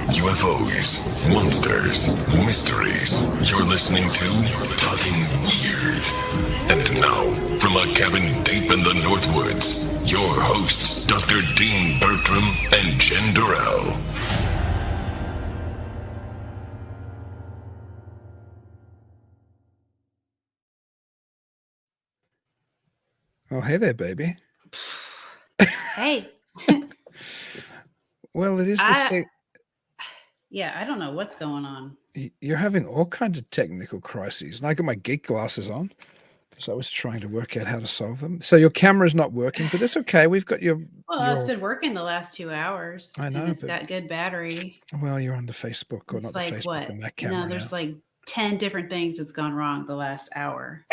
UFOs, monsters, mysteries. You're listening to Talking Weird. And now, from a cabin deep in the Northwoods, your hosts, Dr. Dean Bertram and Jenn Durrell. Oh, hey there, baby. Hey. Well, it is Yeah, I don't know what's going on. You're having all kinds of technical crises. And I got my geek glasses on because I was trying to work out how to solve them. So your camera's not working, but it's okay. We've got your... Well, it's been working the last 2 hours. I know, and it's got good battery. Well, you're on the Facebook, or it's not like the Facebook, what? and that camera. No, there's like 10 different things that's gone wrong the last hour.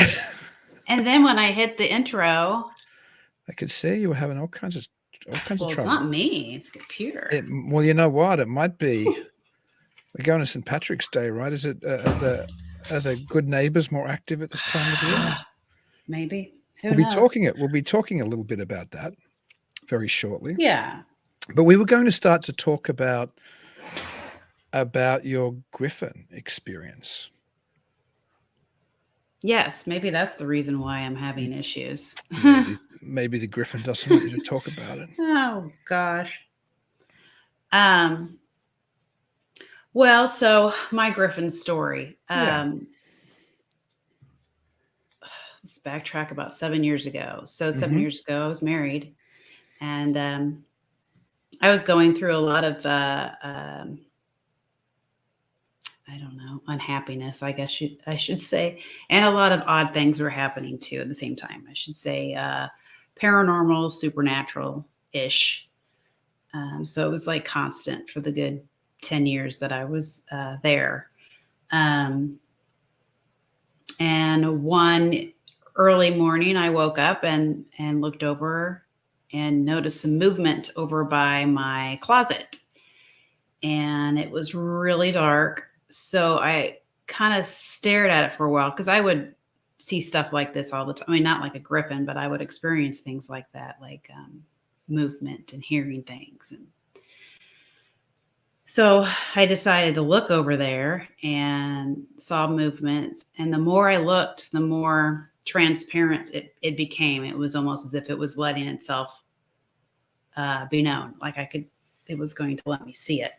And then when I hit the intro, I could see you were having all kinds of trouble. It's not me, it's the computer. Well, you know what? It might be. We're going to St. Patrick's Day, right? Is it are the good neighbors more active at this time of year? Maybe. We'll be talking a little bit about that very shortly. Yeah. But we were going to start to talk about your GRYPHON experience. Yes, maybe that's the reason why I'm having issues. Maybe the GRYPHON doesn't want you to talk about it. Oh gosh. Well, so my GRYPHON story. Let's backtrack about 7 years ago. So 7 years ago, I was married, and I was going through a lot of I don't know, unhappiness, I guess I should say. And a lot of odd things were happening too at the same time. I should say paranormal, supernatural-ish. So it was like constant for the good 10 years that I was there. And one early morning, I woke up and looked over and noticed some movement over by my closet. And it was really dark. So I kind of stared at it for a while because I would see stuff like this all the time. I mean, not like a GRYPHON, but I would experience things like that, like movement and hearing things. And so I decided to look over there and saw movement. And the more I looked, the more transparent it became. It was almost as if it was letting itself be known. Like it was going to let me see it.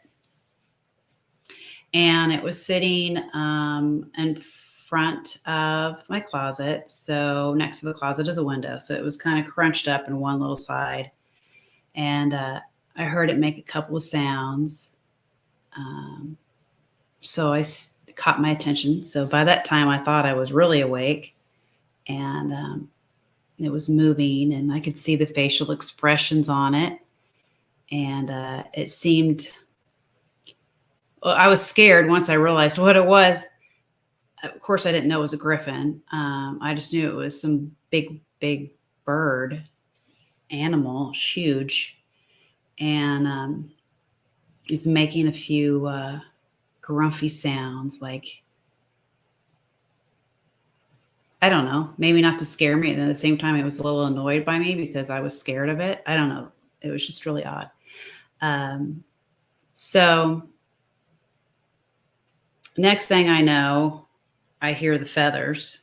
And it was sitting in front of my closet. So next to the closet is a window. So it was kind of crunched up in one little side. And I heard it make a couple of sounds. So I caught my attention. So by that time, I thought I was really awake. And it was moving. And I could see the facial expressions on it. And it seemed... Well, I was scared once I realized what it was. Of course, I didn't know it was a GRYPHON. I just knew it was some big bird animal, huge. And he's making a few grumpy sounds, like, I don't know, maybe not to scare me. And at the same time, it was a little annoyed by me because I was scared of it. I don't know. It was just really odd. So next thing I know, I hear the feathers,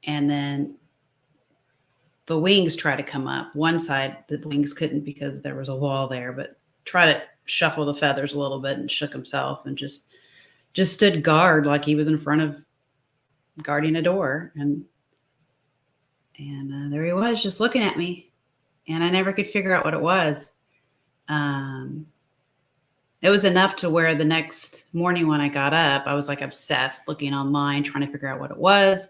and then the wings try to come up. One side, the wings couldn't because there was a wall there, but try to shuffle the feathers a little bit and shook himself and just stood guard like he was in front of guarding a door. And there he was just looking at me, and I never could figure out what it was. It was enough to where the next morning when I got up, I was like obsessed looking online, trying to figure out what it was.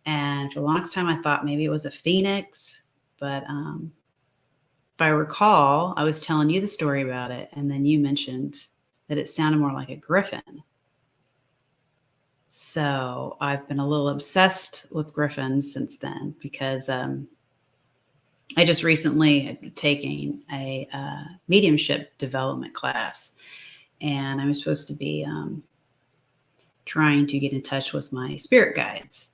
And for the longest time, I thought maybe it was a phoenix. But if I recall, I was telling you the story about it. And then you mentioned that it sounded more like a GRYPHON. So I've been a little obsessed with GRYPHONs since then because I just recently taken a mediumship development class, and I'm supposed to be trying to get in touch with my spirit guides.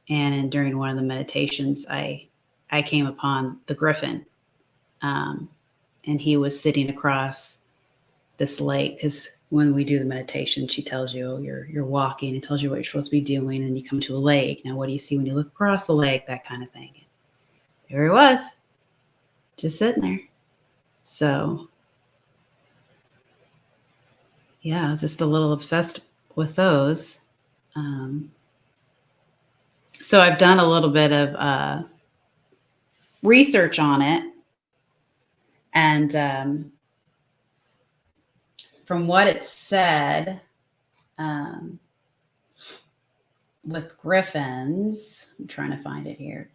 And during one of the meditations, I came upon the GRYPHON, and he was sitting across this lake because when we do the meditation, she tells you, oh, you're walking, and tells you what you're supposed to be doing, and you come to a lake. Now, what do you see when you look across the lake? That kind of thing. There he was, just sitting there. So, yeah, I was just a little obsessed with those. So I've done a little bit of research on it, and from what it said, with griffins, I'm trying to find it here.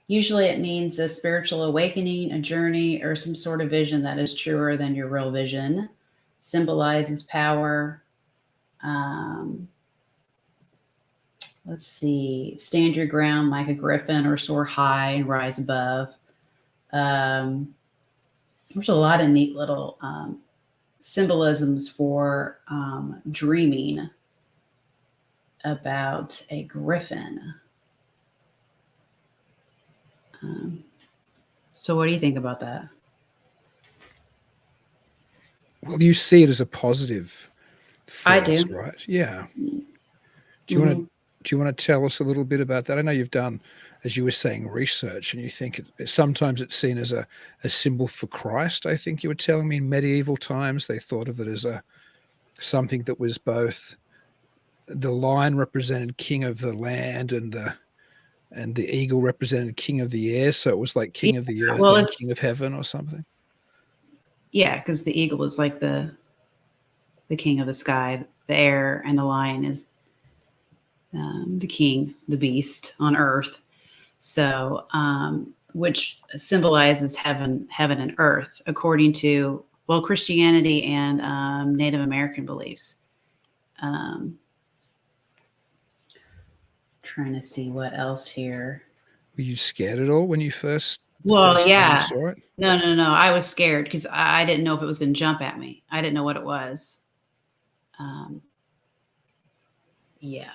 Usually it means a spiritual awakening, a journey, or some sort of vision that is truer than your real vision. Symbolizes power. Let's see. Stand your ground like a griffin or soar high and rise above. There's a lot of neat little symbolisms for dreaming about a griffin. So what do you think about that? Well, you see it as a positive I force, do. right? Yeah. Do you want to tell us a little bit about that? I know you've done, as you were saying, research, and you think sometimes it's seen as a symbol for Christ. I think you were telling me in medieval times they thought of it as something that was both the lion represented king of the land and the eagle represented king of the air. So it was like king of the earth and king of heaven or something. Yeah, because the eagle is like the king of the sky, the air, and the lion is the king, the beast on earth. So, which symbolizes heaven and earth, according to, well, Christianity and Native American beliefs. Trying to see what else here. Were you scared at all when you first? Well, time yeah. you saw it? No. I was scared because I didn't know if it was going to jump at me. I didn't know what it was. Yeah.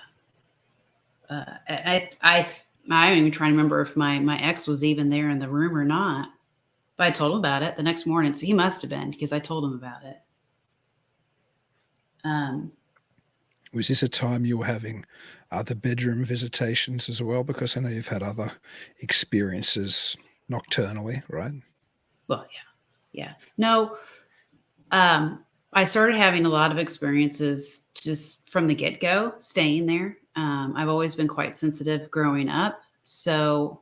I'm even trying to remember if my ex was even there in the room or not. But I told him about it the next morning, so he must have been because I told him about it. Was this a time you were having other bedroom visitations as well? Because I know you've had other experiences nocturnally, right? Well, yeah. No, I started having a lot of experiences just from the get-go, staying there. I've always been quite sensitive growing up. So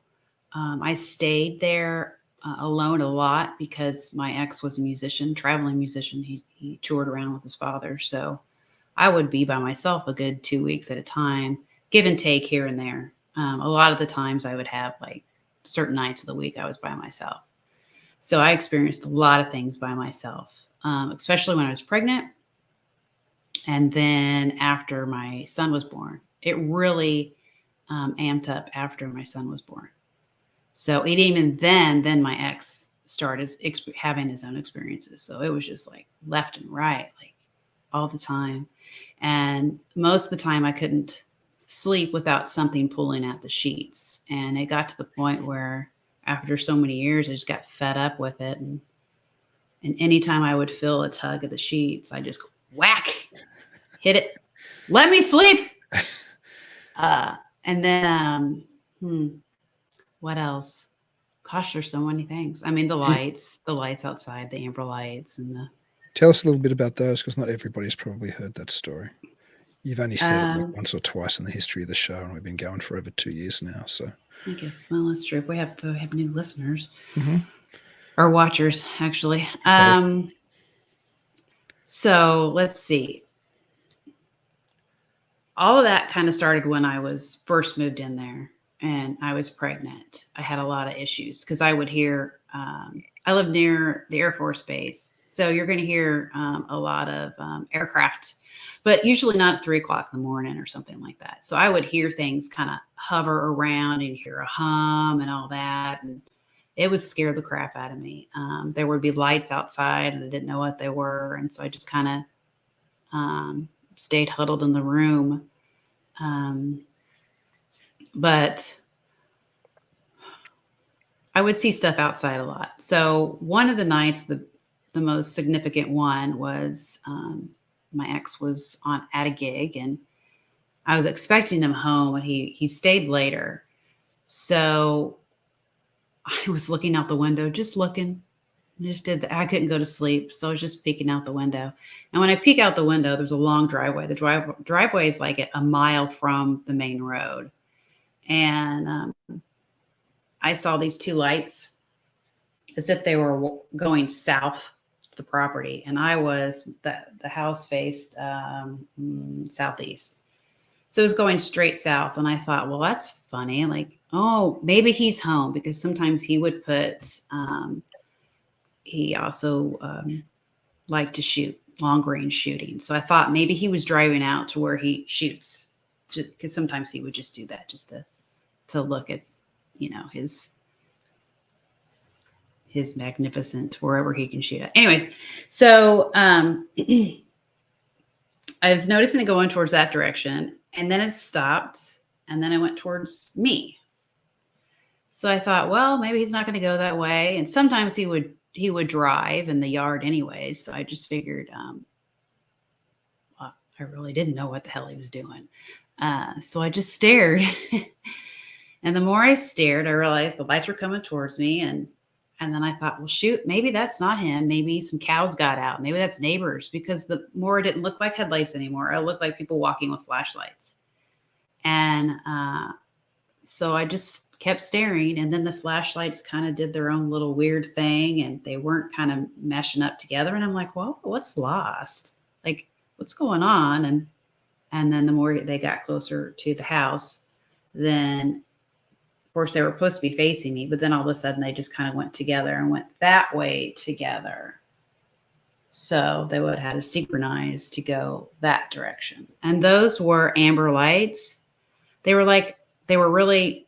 I stayed there alone a lot because my ex was a musician, traveling musician. He toured around with his father. So I would be by myself a good 2 weeks at a time, give and take here and there. A lot of the times I would have like certain nights of the week I was by myself. So I experienced a lot of things by myself, especially when I was pregnant. And then after my son was born, it really amped up after my son was born. So it even then my ex started having his own experiences. So it was just like left and right, like all the time. And most of the time I couldn't sleep without something pulling at the sheets. And it got to the point where after so many years, I just got fed up with it. And anytime I would feel a tug of the sheets, I just go, whack, hit it. Let me sleep. And then, what else? Gosh, there's so many things. I mean, the lights outside, the amber lights and the. Tell us a little bit about those, because not everybody's probably heard that story. You've only said it like once or twice in the history of the show, and we've been going for over 2 years now. So I guess, well, that's true. If we have new listeners or watchers, actually. So let's see. All of that kind of started when I was first moved in there and I was pregnant. I had a lot of issues because I would hear, I live near the Air Force Base. So you're going to hear a lot of aircraft, but usually not at 3 o'clock in the morning or something like that. So I would hear things kind of hover around and hear a hum and all that. And it would scare the crap out of me. There would be lights outside and I didn't know what they were. And so I just kind of stayed huddled in the room. But I would see stuff outside a lot. So one of the nights, the most significant one was my ex was at a gig, and I was expecting him home, and he stayed later. So I was looking out the window, just looking. Just did that. I couldn't go to sleep, so I was just peeking out the window. And when I peek out the window, there's a long driveway. The driveway is like a mile from the main road, and I saw these two lights as if they were going south to the property, and the house faced southeast, so it was going straight south. And I thought, well, that's funny. Like, oh, maybe he's home, because sometimes he would put. He also liked to shoot long range shooting. So I thought maybe he was driving out to where he shoots, because sometimes he would just do that just to look at, his magnificent wherever he can shoot at. Anyways, so I was noticing it going towards that direction, and then it stopped, and then it went towards me. So I thought, well, maybe he's not going to go that way. And sometimes he would drive in the yard anyways. So I just figured, well, I really didn't know what the hell he was doing. So I just stared. And the more I stared, I realized the lights were coming towards me. And then I thought, well, shoot, maybe that's not him. Maybe some cows got out. Maybe that's neighbors, because the more it didn't look like headlights anymore. It looked like people walking with flashlights. And so I just kept staring, and then the flashlights kind of did their own little weird thing, and they weren't kind of meshing up together. And I'm like, well, what's lost? Like, what's going on? And then the more they got closer to the house, then of course they were supposed to be facing me, but then all of a sudden they just kind of went together and went that way together. So they would have had to synchronize to go that direction. And those were amber lights. They were really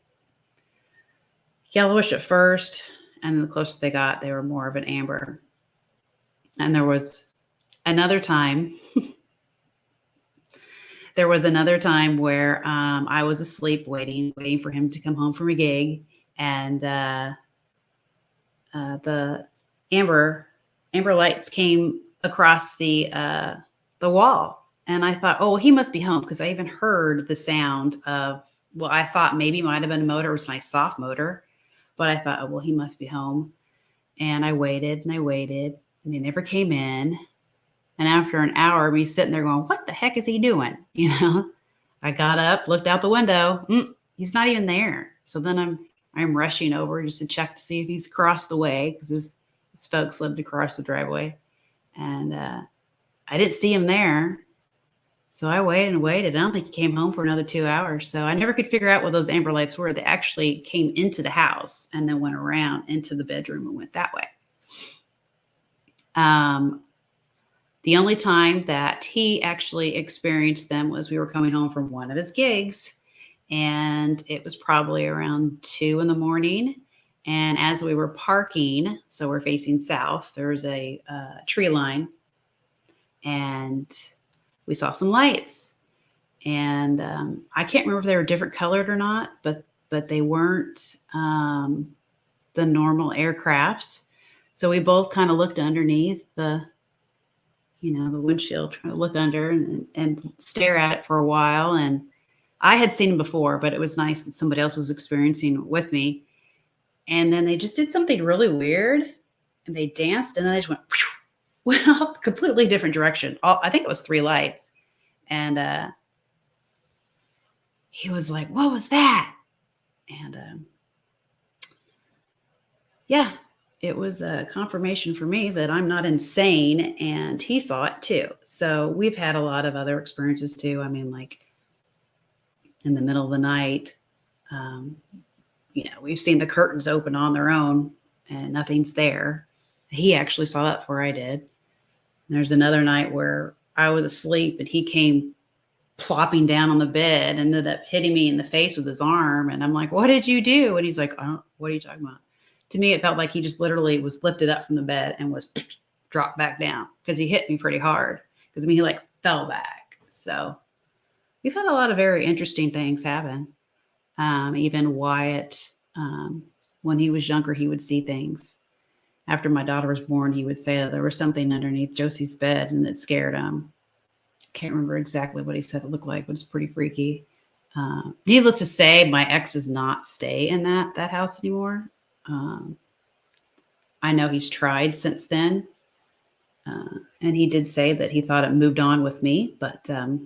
yellowish at first, and then the closer they got, they were more of an amber. And there was another time where I was asleep waiting for him to come home from a gig, and the amber lights came across the wall. And I thought, oh, well, he must be home, because I even heard the sound of, well, I thought maybe it might have been a motor. It was a nice soft motor. But I thought, oh, well, he must be home. And I waited, and they never came in. And after an hour of me sitting there going, what the heck is he doing? I got up, looked out the window. He's not even there. So then I'm rushing over just to check to see if he's across the way, because his folks lived across the driveway. And I didn't see him there. So I waited and waited. I don't think he came home for another 2 hours. So I never could figure out what those amber lights were. They actually came into the house and then went around into the bedroom and went that way. The only time that he actually experienced them was we were coming home from one of his gigs, and it was probably around 2 a.m. And as we were parking, so we're facing south, there's a tree line, and we saw some lights, and I can't remember if they were different colored or not, but they weren't the normal aircraft. So we both kind of looked underneath the windshield, trying to look under and stare at it for a while. And I had seen them before, but it was nice that somebody else was experiencing it with me. And then they just did something really weird, and they danced, and then they just went off a completely different direction. I think it was 3 lights. And he was like, what was that? And yeah, it was a confirmation for me that I'm not insane, and he saw it too. So we've had a lot of other experiences too. I mean, like in the middle of the night, we've seen the curtains open on their own and nothing's there. He actually saw that before I did. And there's another night where I was asleep and he came plopping down on the bed, ended up hitting me in the face with his arm. And I'm like, what did you do? And he's like, what are you talking about? To me, it felt like he just literally was lifted up from the bed and was dropped back down, because he hit me pretty hard. Because he like fell back. So we've had a lot of very interesting things happen. Even Wyatt when he was younger, he would see things. After my daughter was born, he would say that there was something underneath Josie's bed and it scared him. Can't remember exactly what he said it looked like, but it's pretty freaky. Needless to say, my ex does not stay in that house anymore. I know he's tried since then. And he did say that he thought it moved on with me, but I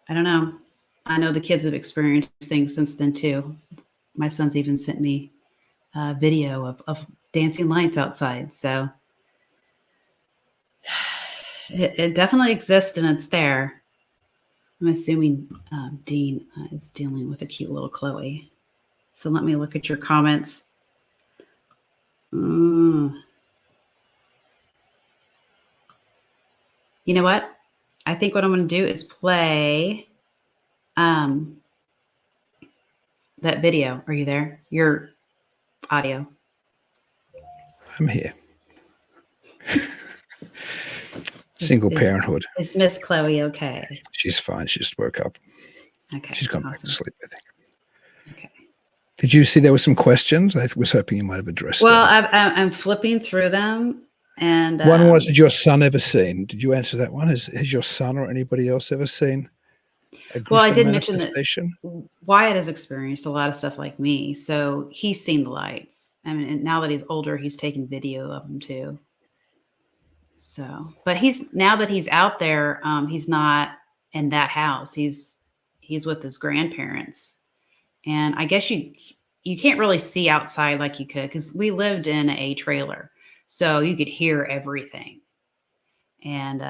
don't know. I know the kids have experienced things since then too. My son's even sent me a video of dancing lights outside. So it definitely exists and it's there. I'm assuming Dean is dealing with a cute little Chloe. So let me look at your comments. You know what? I think what I'm going to do is play that video. Are you there? Your audio. I'm here. Single parenthood. Is Miss Chloe okay? She's fine. She just woke up. Okay. She's gone back to sleep, I think. Okay. Did you see there were some questions? I was hoping you might have addressed them. Well, I'm flipping through them. And one was, did your son ever seen? Did you answer that one? Has your son or anybody else ever seen a Griffin I did mention that manifestation? Wyatt has experienced a lot of stuff like me. So he's seen the lights. I mean, and now that he's older, he's taken video of them too. So, but now that he's out there, he's not in that house. He's with his grandparents. And I guess you can't really see outside like you could, because we lived in a trailer. So you could hear everything. And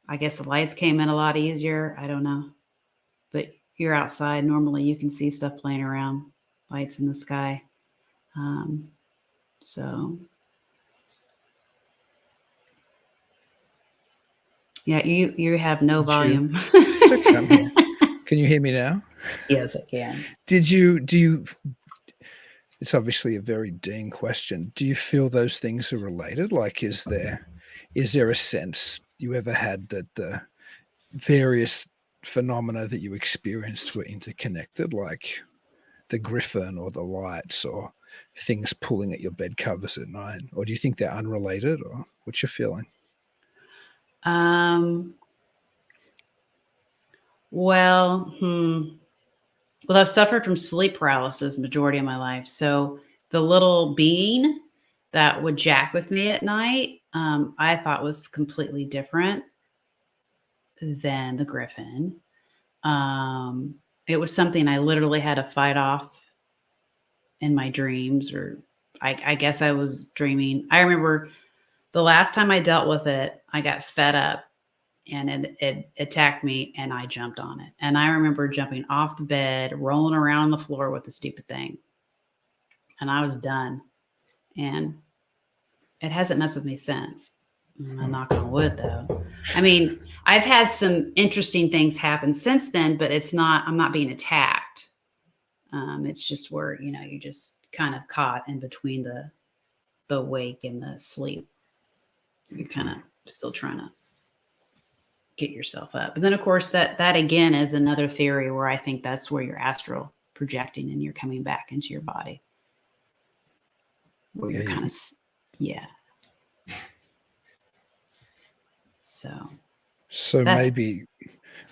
I guess the lights came in a lot easier. I don't know. But you're outside. Normally you can see stuff playing around, lights in the sky. So, yeah, you have no volume. It's okay, I'm here. Can you hear me now? Yes, I can. Do you, it's obviously a very Dean question. Do you feel those things are related? Like, is there a sense you ever had that the various phenomena that you experienced were interconnected, like the Griffin or the lights or things pulling at your bed covers at night? Or do you think they're unrelated, or what's your feeling? Well, I've suffered from sleep paralysis majority of my life. So the little being that would jack with me at night, I thought was completely different than the Griffin. It was something I literally had to fight off in my dreams, or I guess I was dreaming. I remember the last time I dealt with it, I got fed up and it attacked me and I jumped on it. And I remember jumping off the bed, rolling around on the floor with the stupid thing. And I was done. And it hasn't messed with me since. I'm knock on wood though. I mean, I've had some interesting things happen since then, but I'm not being attacked. It's just where, you're just kind of caught in between the wake and the sleep. You're kind of still trying to get yourself up. And then of course that again is another theory where I think that's where you're astral projecting and you're coming back into your body. Where you're kind of, yeah. So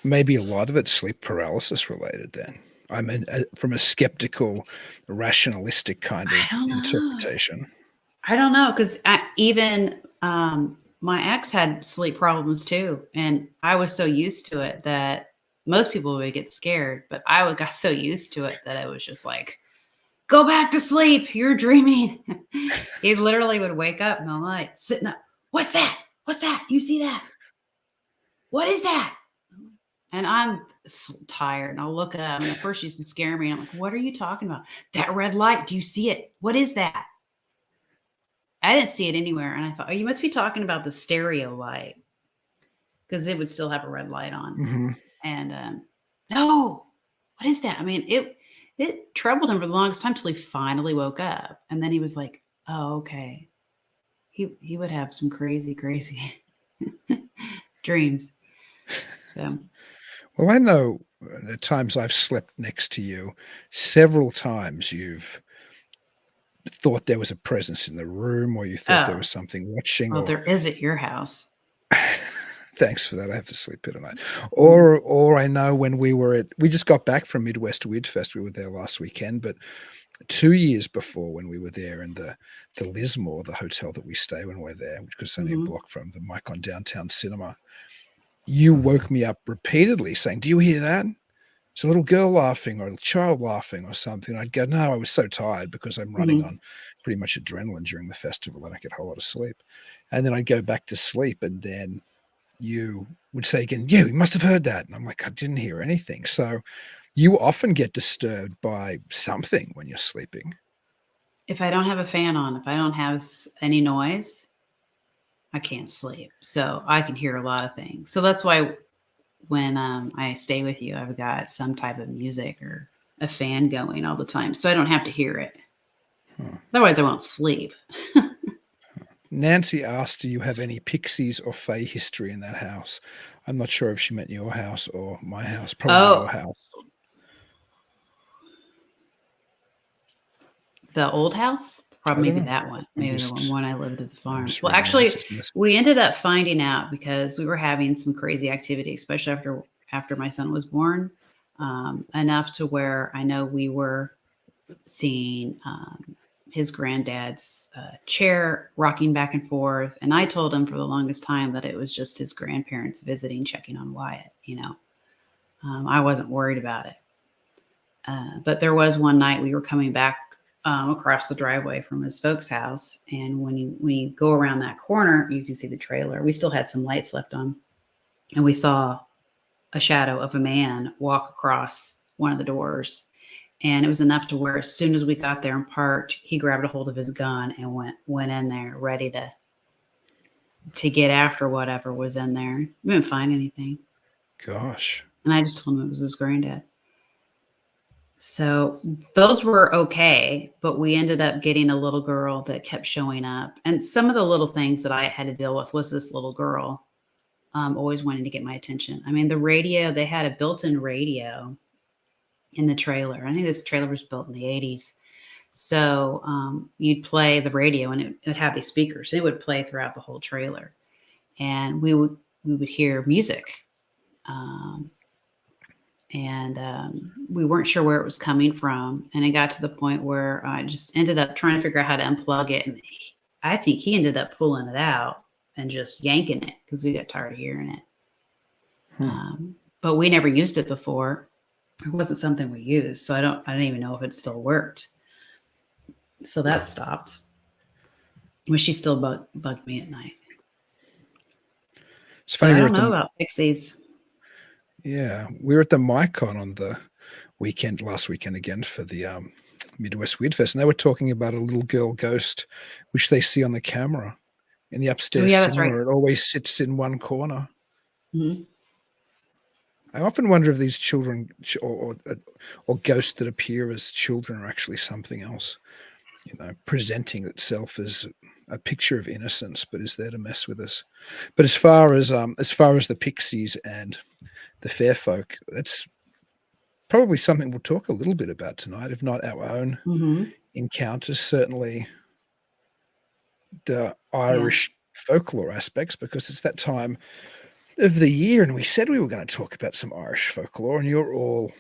maybe a lot of it's sleep paralysis related then. I mean, from a skeptical, rationalistic kind of interpretation. I don't know, because even my ex had sleep problems too. And I was so used to it that most people would get scared, but I got so used to it that it was just like, go back to sleep. You're dreaming. He literally would wake up in the night, sitting up. What's that? What's that? You see that? What is that? And I'm tired. And I'll look up. And at first she used to scare me. And I'm like, what are you talking about? That red light. Do you see it? What is that? I didn't see it anywhere. And I thought, oh, you must be talking about the stereo light, because it would still have a red light on. Mm-hmm. And no, what is that? I mean, it troubled him for the longest time till he finally woke up. And then he was like, oh, okay. He would have some crazy dreams. So. Well, I know the times I've slept next to you, several times you've thought there was a presence in the room, or you thought there Oh, was something watching, well, or there is at your house. thanks for that. I have to sleep here tonight. Mhm. Or I know when we just got back from Midwest Weird Fest. We were there last weekend, but 2 years before, when we were there in the Lismore, the hotel that we stay when we're there, which is only a Mhm. block from the Micon Downtown Cinema, you woke me up repeatedly saying, "Do you hear that? It's a little girl laughing or a child laughing or something." I'd go, "No, I was so tired because I'm running Mhm. on pretty much adrenaline during the festival. I don't get a whole lot of sleep." And then I'd go back to sleep, and then you would say again, "Yeah, you must have heard that." And I'm like, "I didn't hear anything." So you often get disturbed by something when you're sleeping. If I don't have a fan on, if I don't have any noise, I can't sleep. So I can hear a lot of things. So that's why when I stay with you, I've got some type of music or a fan going all the time, so I don't have to hear it. Huh. Otherwise, I won't sleep. Nancy asked, "Do you have any pixies or fae history in that house?" I'm not sure if she meant your house or my house, probably your Oh, house. the old house? I Probably don't maybe know. that one. I'm Maybe the just one I lived at the I'm farm. just Well, reading actually, Nancy's message. we ended up finding out because we were having some crazy activity, especially after my son was born, enough to where I know we were seeing his granddad's chair rocking back and forth. And I told him for the longest time that it was just his grandparents visiting, checking on Wyatt. I wasn't worried about it. But there was one night we were coming back across the driveway from his folks' house, and when you go around that corner, you can see the trailer. We still had some lights left on, and we saw a shadow of a man walk across one of the doors. And it was enough to where as soon as we got there and parked, he grabbed a hold of his gun and went in there ready to get after whatever was in there. We didn't find anything. Gosh. And I just told him it was his granddad. So those were okay, but we ended up getting a little girl that kept showing up. And some of the little things that I had to deal with was this little girl always wanting to get my attention. I mean, the radio, they had a built-in radio in the trailer. I think this trailer was built in the 80s. So you'd play the radio and it would have these speakers. It would play throughout the whole trailer. And we would hear music. Um, and we weren't sure where it was coming from. And it got to the point where I just ended up trying to figure out how to unplug it. And I think he ended up pulling it out and just yanking it because we got tired of hearing it. But we never used it before. It wasn't something we used, so I don't even know if it still worked. So that stopped. But she still bugged me at night. It's So funny, I don't know about pixies. we were at the Micon on the last weekend again for the Midwest Weird Fest, and they were talking about a little girl ghost, which they see on the camera in the Oh upstairs yeah, that's cinema. right. It always sits in one corner. Mhm. I often wonder if these children or ghosts that appear as children are actually something else, presenting itself as a picture of innocence, but is there to mess with us. But as far as the pixies and the fair folk, that's probably something we'll talk a little bit about tonight, if not our own Mhm. encounters, certainly the Yeah. Irish folklore aspects, because it's that time of the year, and we said we were going to talk about some Irish folklore, and you're all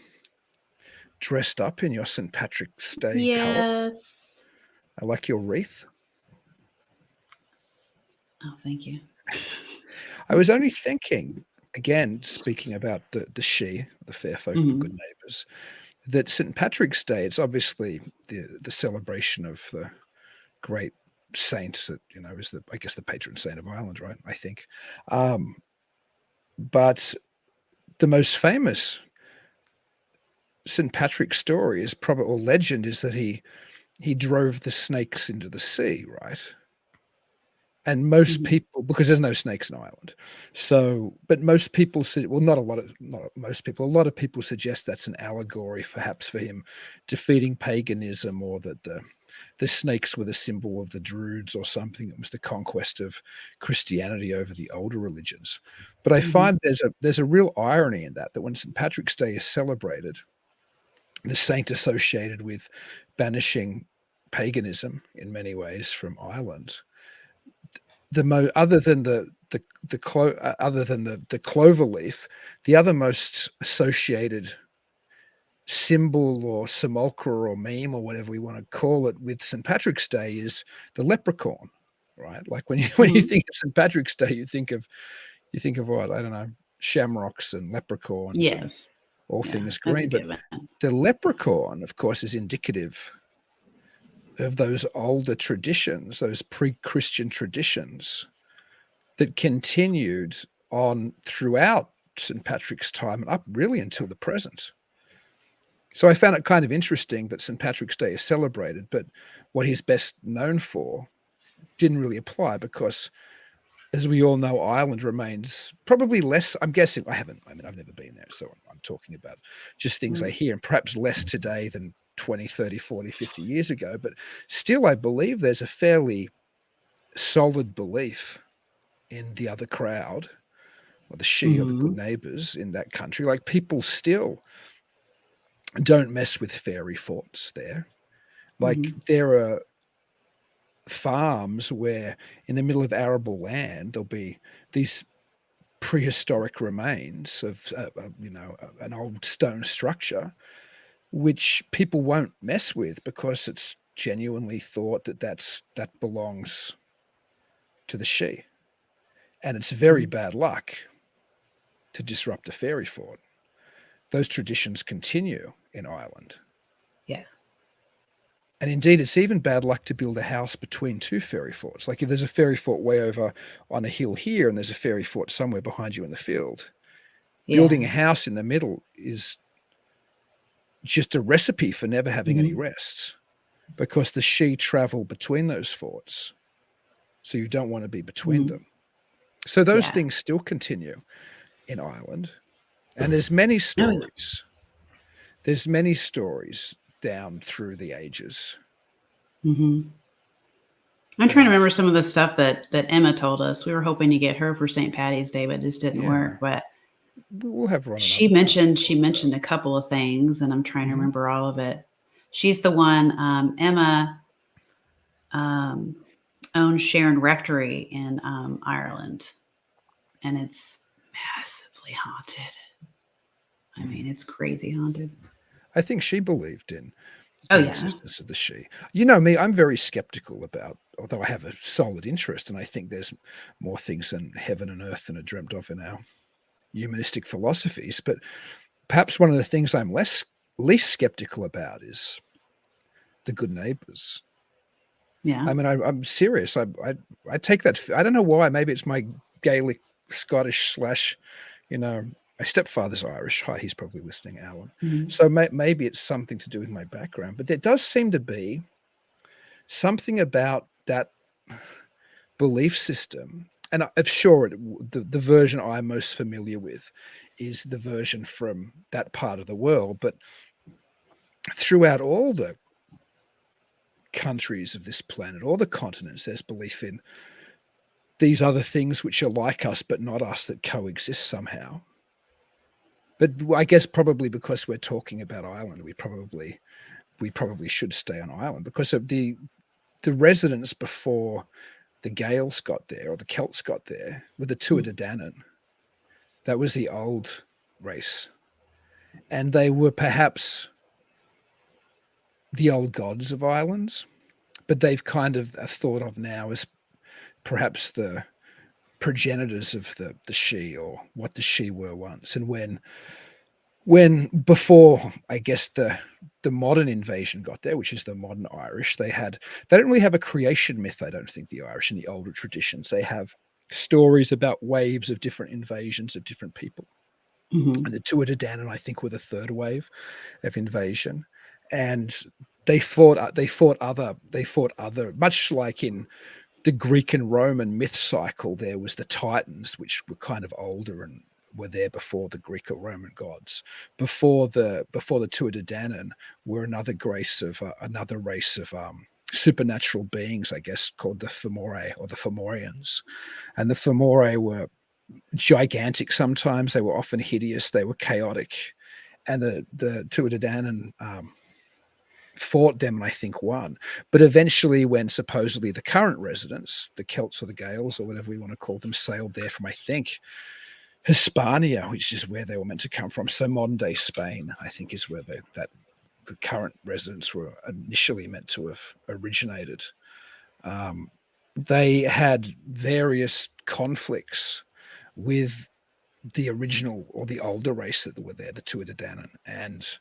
dressed up in your St. Patrick's Day colour. Yes. I like your wreath. Oh, thank you. I was only thinking, again, speaking about the fair folk, the good Mhm. neighbours, that St. Patrick's Day, it's obviously the celebration of the great saint that, is the patron saint of Ireland, right? I think. But the most famous St. Patrick story is probably, or legend, is that he drove the snakes into the sea, right? And most Mhm. people, because there's no snakes in Ireland, so but most people say, well, not most people, a lot of people suggest that's an allegory, perhaps, for him defeating paganism, or that the the snakes were the symbol of the Druids or something. It was the conquest of Christianity over the older religions. But I find there's a real irony in that when St. Patrick's Day is celebrated, the saint associated with banishing paganism in many ways from Ireland, other than the clover leaf, the other most associated symbol or simulacra or meme or whatever we want to call it with St. Patrick's Day is the leprechaun, right? Like when you think of St. Patrick's Day, you think of what? I don't know, shamrocks and leprechauns and Yes. all Yeah, things that's a green. But given. the leprechaun, of course, is indicative of those older traditions, those pre-Christian traditions that continued on throughout St. Patrick's time and up really until the present. So I found it kind of interesting that St. Patrick's Day is celebrated, but what he's best known for didn't really apply because, as we all know, Ireland remains probably less, I'm guessing, I've never been there, so I'm talking about just things I hear, and perhaps less today than 20, 30, 40, 50 years ago. But still, I believe there's a fairly solid belief in the other crowd, or the she, or the good neighbors in that country. Like, people still don't mess with fairy forts there. Like, there are farms where in the middle of arable land there'll be these prehistoric remains of an old stone structure which people won't mess with because it's genuinely thought that belongs to the she, and it's very bad luck to disrupt a fairy fort. Those traditions continue in Ireland. Yeah. And indeed, it's even bad luck to build a house between two fairy forts. Like if there's a fairy fort way over on a hill here and there's a fairy fort somewhere behind you in the field, building a house in the middle is just a recipe for never having any rest because the she travel between those forts. So you don't want to be between them. So those things still continue in Ireland. And there's many stories. There's many stories down through the ages. I'm trying to remember some of the stuff that Emma told us. We were hoping to get her for St. Patty's Day, but it just didn't work. But we'll have her on. She mentioned a couple of things, and I'm trying to remember all of it. She's the one. Emma owns Sharon Rectory in Ireland, and it's massively haunted. I mean, it's crazy haunted. I think she believed in the existence of the she. You know me, I'm very skeptical about, although I have a solid interest, and I think there's more things in heaven and earth than are dreamt of in our humanistic philosophies. But perhaps one of the things I'm least skeptical about is the good neighbors. Yeah. I mean, I'm serious. I take that. I don't know why. Maybe it's my Gaelic, Scottish / my stepfather's Irish. Hi, he's probably listening, Alan. So maybe it's something to do with my background. But there does seem to be something about that belief system. And I'm sure the version I'm most familiar with is the version from that part of the world. But throughout all the countries of this planet, all the continents, there's belief in these other things which are like us but not us, that coexist somehow. But I guess probably because we're talking about Ireland, we probably should stay on Ireland because of the residents before the Gaels got there or the Celts got there were the Tuatha De Danann. That was the old race, and they were perhaps the old gods of Ireland, but they've kind of thought of now as perhaps the progenitors of the she, or what the she were once. And when before, I guess, the modern invasion got there, which is the modern Irish, they don't really have a creation myth, I don't think, the Irish in the older traditions. They have stories about waves of different invasions of different people. And the Tuatha De Danann, I think, were the third wave of invasion. And they fought other, much like in the Greek and Roman myth cycle, there was the Titans, which were kind of older and were there before the Greek or Roman gods. Before the Tuatha De Danann were another race of supernatural beings, I guess, called the Fomore or the Fomorians. And the Fomore were gigantic sometimes. They were often hideous. They were chaotic. And the Tuatha Dé Danann fought them and I think won. But eventually when supposedly the current residents, the Celts or the Gaels or whatever we want to call them, sailed there from, I think, Hispania, which is where they were meant to come from. So modern day Spain, I think, is where the current residents were initially meant to have originated. They had various conflicts with the original or the older race that were there, the Tuatha Dé Danann, and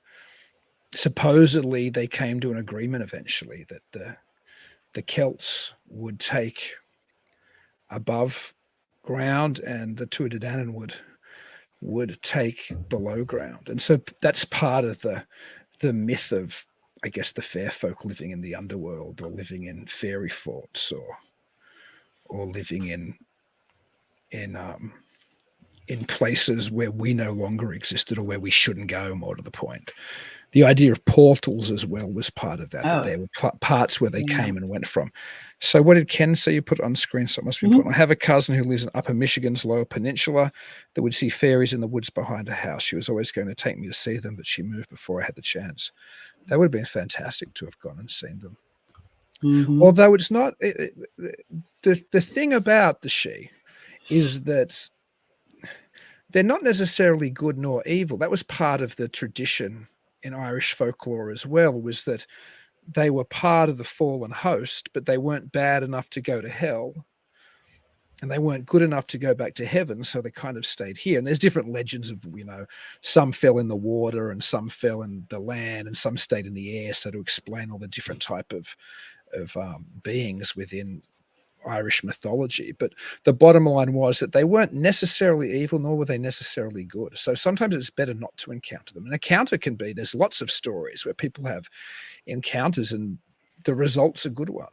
supposedly they came to an agreement eventually that the Celts would take above ground and the Tuatha Dé Danann would take below ground. And so that's part of the myth of, I guess, the fair folk living in the underworld or living in fairy forts or living in places where we no longer existed or where we shouldn't go, more to the point. The idea of portals as well was part of that, that there were parts where they came and went from. So what did Ken say? You put it on screen, so it must be important. I have a cousin who lives in Upper Michigan's Lower Peninsula that would see fairies in the woods behind a house. She was always going to take me to see them, but she moved before I had the chance. That would have been fantastic to have gone and seen them. Although it's not, the thing about the Sidhe is that they're not necessarily good nor evil. That was part of the tradition in Irish folklore as well, was that they were part of the fallen host, but they weren't bad enough to go to hell and they weren't good enough to go back to heaven. So they kind of stayed here. And there's different legends of, some fell in the water and some fell in the land and some stayed in the air. So to explain all the different type of beings within Irish mythology. But the bottom line was that they weren't necessarily evil, nor were they necessarily good. So sometimes it's better not to encounter them. An encounter can be, there's lots of stories where people have encounters and the result's a good one.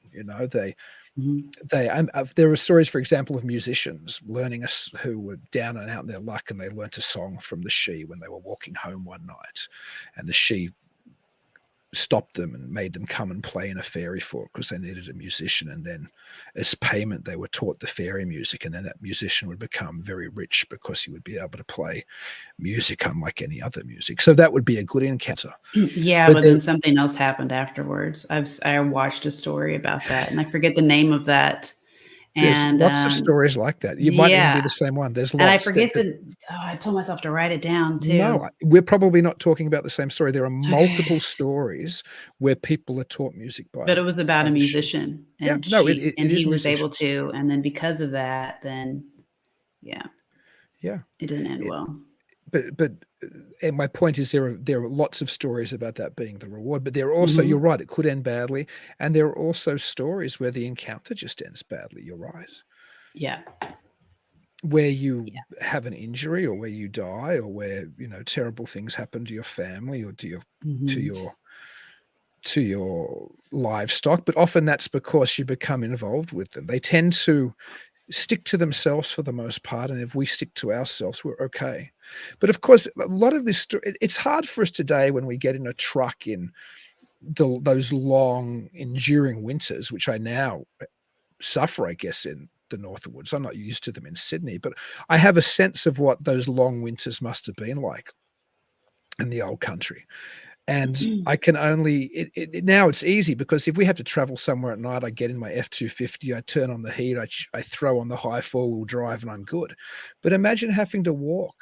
There are stories, for example, of musicians learning who were down and out in their luck, and they learnt a song from the Sidhe when they were walking home one night, and the Sidhe stopped them and made them come and play in a fairy fort because they needed a musician, and then as payment they were taught the fairy music, and then that musician would become very rich because he would be able to play music unlike any other music. So that would be a good encounter. But then something else happened afterwards. I watched a story about that and I forget the name of that. And there's lots of stories like that. You might even be the same one. There's lots. And I forget I told myself to write it down too. No, we're probably not talking about the same story. There are multiple stories where people are taught music by. But it was about a musician. And he was able to. And then because of that, then it didn't end well. But and my point is there are lots of stories about that being the reward, but there are also, you're right, it could end badly, and there are also stories where the encounter just ends badly. You're right. Yeah. Where you have an injury, or where you die, or where terrible things happen to your family or to your livestock. But often that's because you become involved with them. They tend to stick to themselves for the most part, and if we stick to ourselves, we're okay. But of course, a lot of this, it's hard for us today when we get in a truck in those long enduring winters, which I now suffer, I guess, in the North Woods. I'm not used to them in Sydney, but I have a sense of what those long winters must have been like in the old country. And I can only now it's easy because if we have to travel somewhere at night, I get in my F-250, I turn on the heat, I throw on the high four-wheel drive, and I'm good. But imagine having to walk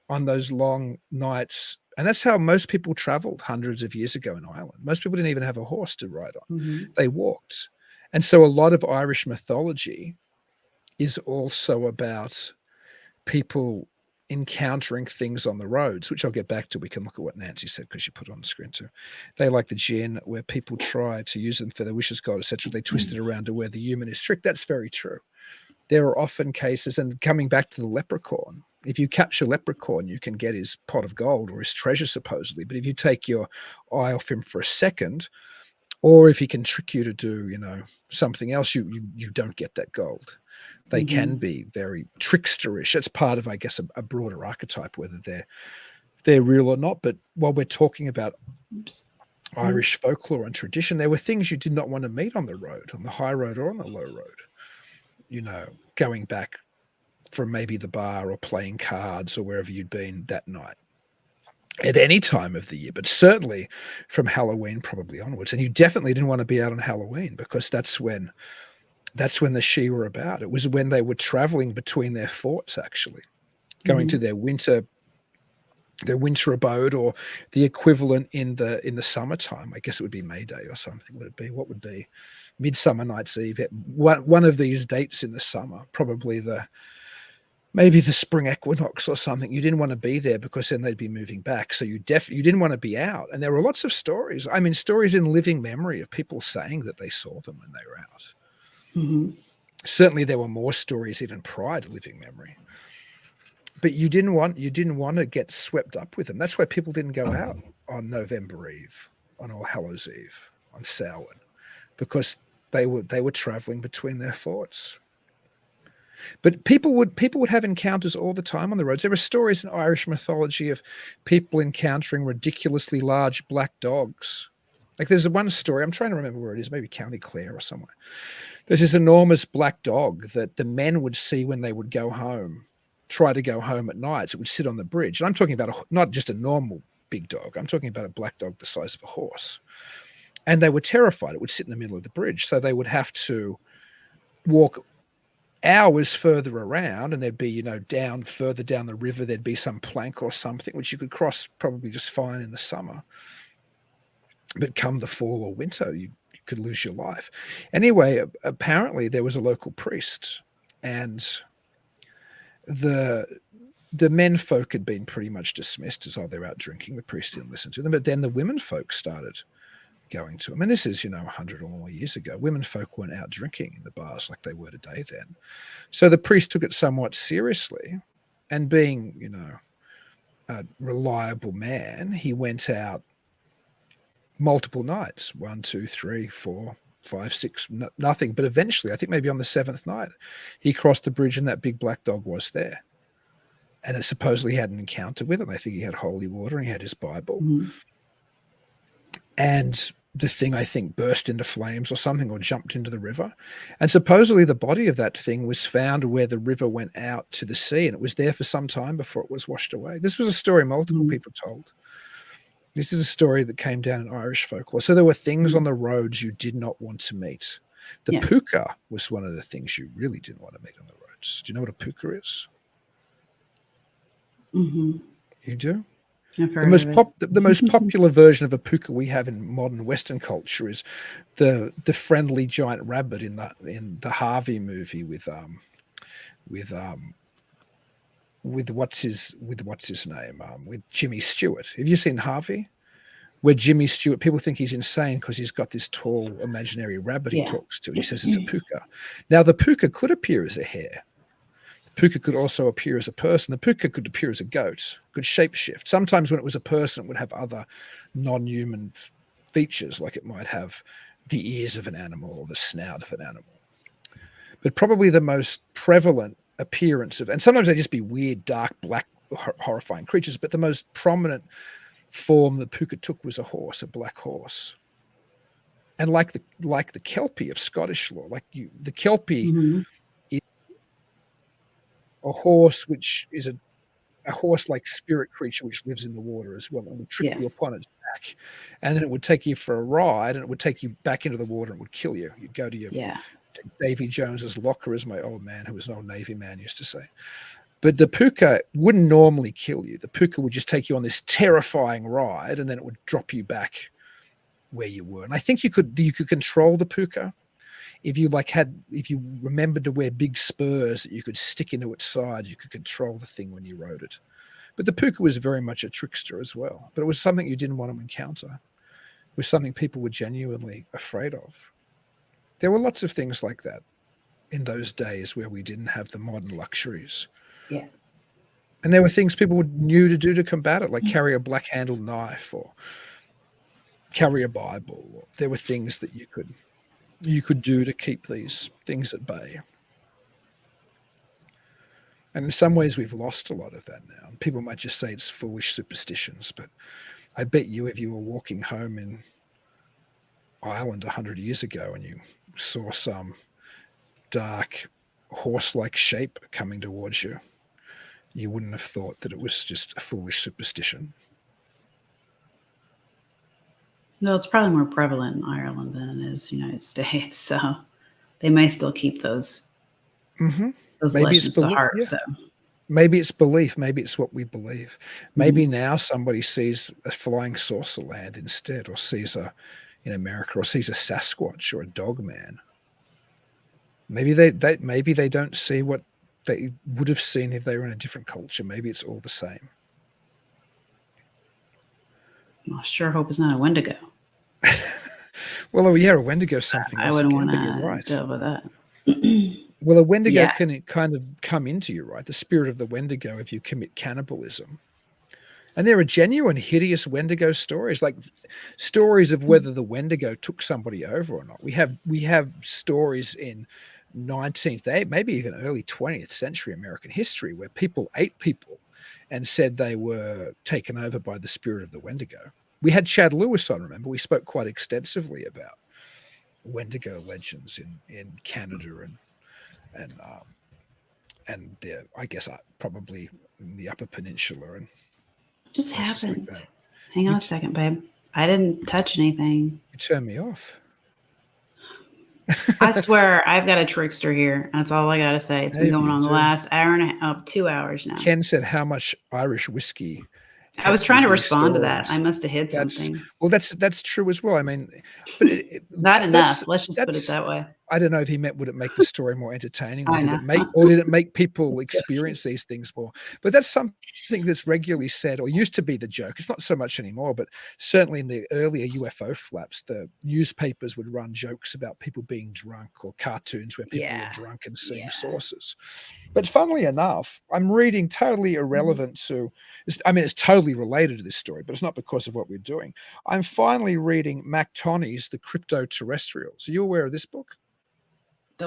on those long nights, and that's how most people traveled hundreds of years ago in Ireland. Most people didn't even have a horse to ride on; they walked. And so, a lot of Irish mythology is also about people encountering things on the roads, which I'll get back to. We can look at what Nancy said because she put it on the screen too. They like the Jenn, where people try to use them for their wishes, God, etc. They twist it around to where the human is tricked. That's very true. There are often cases, and coming back to the leprechaun, if you catch a leprechaun, you can get his pot of gold or his treasure, supposedly. But if you take your eye off him for a second, or if he can trick you to do, something else, you don't get that gold. They can be very tricksterish. It's part of, I guess, a broader archetype, whether they're real or not. But while we're talking about Irish folklore and tradition. There were things you did not want to meet on the road, on the high road or on the low road. You know, going back from maybe the bar or playing cards or wherever you'd been that night at any time of the year, but certainly from Halloween probably onwards. And you definitely didn't want to be out on Halloween because that's when the Shi were about. It was when they were traveling between their forts, actually, going to their winter abode, or the equivalent in the summertime. I guess it would be May Day or something. Would it be? What would be Midsummer Night's Eve? One of these dates in the summer, probably maybe the spring equinox or something. You didn't want to be there because then they'd be moving back. So you didn't want to be out. And there were lots of stories. I mean, stories in living memory of people saying that they saw them when they were out. Certainly there were more stories even prior to living memory. But you didn't want to get swept up with them. That's why people didn't go out on November Eve, on All Hallows Eve, on Samhain, because they were traveling between their forts. But people would have encounters all the time on the roads. There are stories in Irish mythology of people encountering ridiculously large black dogs. Like there's one story, I'm trying to remember where it is, maybe County Clare or somewhere. There's this enormous black dog that the men would see when they would go home, try to go home at night. So it would sit on the bridge. And I'm talking about not just a normal big dog. I'm talking about a black dog the size of a horse. And they were terrified. It would sit in the middle of the bridge. So they would have to walk hours further around, and there'd be, further down the river, there'd be some plank or something, which you could cross probably just fine in the summer. But come the fall or winter, you could lose your life. Anyway, apparently there was a local priest, and the men folk had been pretty much dismissed as, they're out drinking. The priest didn't listen to them. But then the women folk started going to them. And this is, 100 or more years ago. Women folk weren't out drinking in the bars like they were today then. So the priest took it somewhat seriously. And being, a reliable man, he went out multiple nights, 1, 2, 3, 4, 5, 6, nothing. But eventually, I think maybe on the 7th night, he crossed the bridge and that big black dog was there. And it supposedly had an encounter with him. I think he had holy water and he had his Bible. And the thing, I think, burst into flames or something, or jumped into the river. And supposedly the body of that thing was found where the river went out to the sea, and it was there for some time before it was washed away. This was a story multiple people told. This is a story that came down in Irish folklore. So there were things on the roads you did not want to meet. The puka was one of the things you really didn't want to meet on the roads. Do you know what a puka is? You do? I've heard the most popular version of a puka we have in modern Western culture is the friendly giant rabbit in the Harvey movie with what's his name, with Jimmy Stewart. Have you seen Harvey? Where Jimmy Stewart, people think he's insane because he's got this tall imaginary rabbit he talks to. He says it's a puka. Now the puka could appear as a hare. The puka could also appear as a person. The puka could appear as a goat, could shapeshift. Sometimes when it was a person, it would have other non-human features, like it might have the ears of an animal or the snout of an animal. But probably the most prevalent appearance of, and sometimes they just be weird, dark, black, horrifying creatures, but the most prominent form the puka took was a horse, a black horse. And like the Kelpie of Scottish lore, the Kelpie is a horse which is a horse-like spirit creature which lives in the water as well, and would trick you upon its back, and then it would take you for a ride, and it would take you back into the water and would kill you. You'd go to your Davy Jones's locker, as my old man, who was an old Navy man, used to say. But the puka wouldn't normally kill you. The puka would just take you on this terrifying ride, and then it would drop you back where you were. And I think you could control the puka if you remembered to wear big spurs that you could stick into its side. You could control the thing when you rode it. But the puka was very much a trickster as well. But it was something you didn't want to encounter. It was something people were genuinely afraid of. There were lots of things like that in those days where we didn't have the modern luxuries. Yeah. And there were things people knew to do to combat it, like carry a black-handled knife or carry a Bible. There were things that you could do to keep these things at bay. And in some ways, we've lost a lot of that now. People might just say it's foolish superstitions, but I bet you if you were walking home in island 100 years ago and you saw some dark horse-like shape coming towards you, you wouldn't have thought that it was just a foolish superstition. Well, it's probably more prevalent in Ireland than it is the United States, so they may still keep those Mm-hmm. those Maybe it's legends to belief. heart. Yeah. So Maybe it's belief. Maybe it's what we believe. Maybe Mhm. now somebody sees a flying saucer land instead, or sees in America, or sees a Sasquatch or a dog man. Maybe they don't see what they would have seen if they were in a different culture. Maybe it's all the same. I sure hope it's not a Wendigo. Well, yeah, a Wendigo is something I else wouldn't again, want but you're to right. deal with that. Well, a Wendigo Yeah. can kind of come into you, right? The spirit of the Wendigo if you commit cannibalism. And there are genuine hideous Wendigo stories, like stories of whether the Wendigo took somebody over or not. We have stories in 19th, maybe even early 20th century American history where people ate people and said they were taken over by the spirit of the Wendigo. We had Chad Lewis on, remember? We spoke quite extensively about Wendigo legends in Canada and I guess probably in the Upper Peninsula and What just places like happened? that. Hang on You a second, babe. I didn't touch anything. turn me off. I swear I've got a trickster here. That's all I got to say. It's been Maybe going you on the do. last hour and a half, 2 hours now. Ken said how much Irish whiskey I was helped trying with to these respond to that. I stories. must have hid something. That's true as well. I mean, but Not that's enough. Let's just put it that way. I don't know if he meant would it make the story more entertaining, or I know. did it make people experience these things more? But that's something that's regularly said, or used to be the joke. It's not so much anymore, but certainly in the earlier UFO flaps, the newspapers would run jokes about people being drunk, or cartoons where people were Yeah. drunk and seeing Yeah. saucers. But funnily enough, I'm reading totally irrelevant to. I mean, it's totally related to this story, but it's not because of what we're doing. I'm finally reading Mac Tonney's The Crypto-Terrestrials. Are you aware of this book?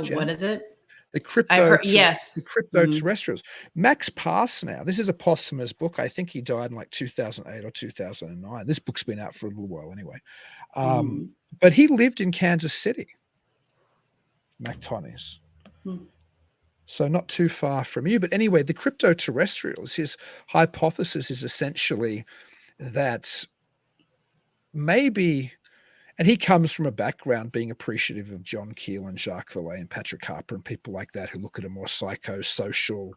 Jen? What is it? The I've heard. Yes. The Crypto-Terrestrials. Mac's passed now. This is a posthumous book. I think he died in like 2008 or 2009. This book's been out for a little while anyway. But he lived in Kansas City, Mac Tonney's. So not too far from you. But anyway, the Crypto-Terrestrials, his hypothesis is essentially that maybe, and he comes from a background being appreciative of John Keel and Jacques Vallée and Patrick Harper and people like that who look at a more psychosocial,